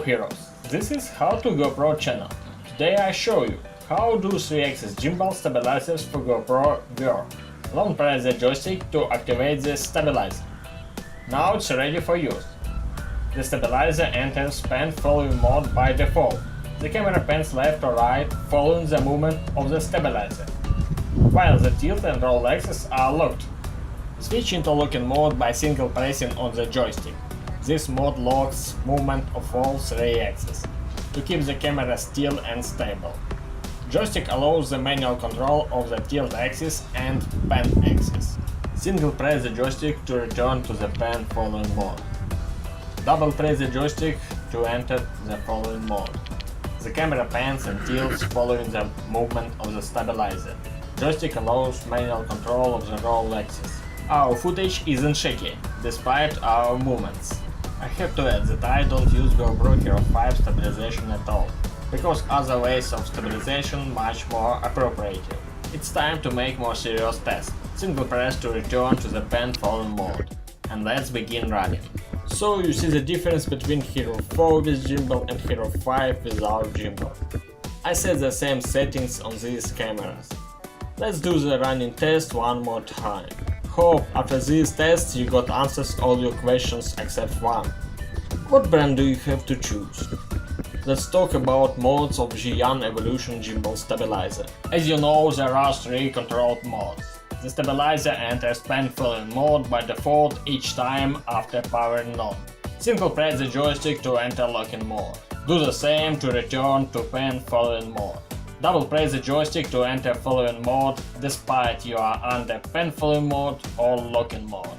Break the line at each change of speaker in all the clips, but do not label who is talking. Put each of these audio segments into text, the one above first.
heroes, this is How to GoPro channel. Today I show you how do 3-axis gimbal stabilizers for GoPro work. Long press the joystick to activate the stabilizer. Now it's ready for use. The stabilizer enters pan following mode by default. The camera pans left or right following the movement of the stabilizer, while the tilt and roll axes are locked. Switch into locking mode by single pressing on the joystick. This mode locks movement of all 3 axes to keep the camera still and stable. Joystick allows the manual control of the tilt axis and pan axis. Single press the joystick to return to the pan following mode. Double press the joystick to enter the following mode. The camera pans and tilts following the movement of the stabilizer. Joystick allows manual control of the roll axis. Our footage isn't shaky, despite our movements. I have to add that I don't use GoPro Hero 5 stabilization at all, because other ways of stabilization much more appropriate. It's time to make more serious tests. Single press to return to the pan following mode. And let's begin running. So you see the difference between Hero 4 with gimbal and Hero 5 without gimbal. I set the same settings on these cameras. Let's do the running test one more time. Hope after these tests you got answers all your questions except one. What brand do you have to choose? Let's talk about modes of Zhiyun Evolution Gimbal Stabilizer. As you know, there are 3 controlled modes. The stabilizer enters pan following mode by default each time after powering on. Single press the joystick to enter locking mode. Do the same to return to pan following mode. Double press the joystick to enter following mode despite you are under pan following mode or locking mode.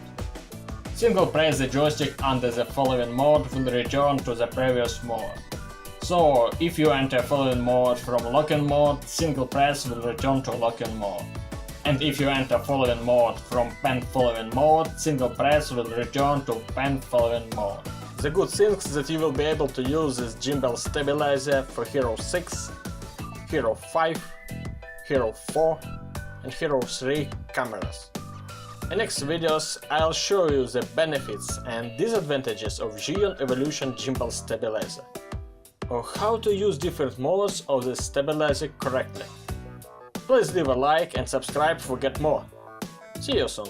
Single press the joystick under the following mode will return to the previous mode. So, if you enter following mode from locking mode, single press will return to locking mode. And if you enter following mode from pan following mode, single press will return to pan following mode. The good thing is that you will be able to use this gimbal stabilizer for Hero 6, Hero 5, Hero 4 and Hero 3 cameras. In next videos I'll show you the benefits and disadvantages of Zhiyun Evolution Gimbal Stabilizer, or how to use different modes of the stabilizer correctly. Please leave a like and subscribe to get more. See you soon!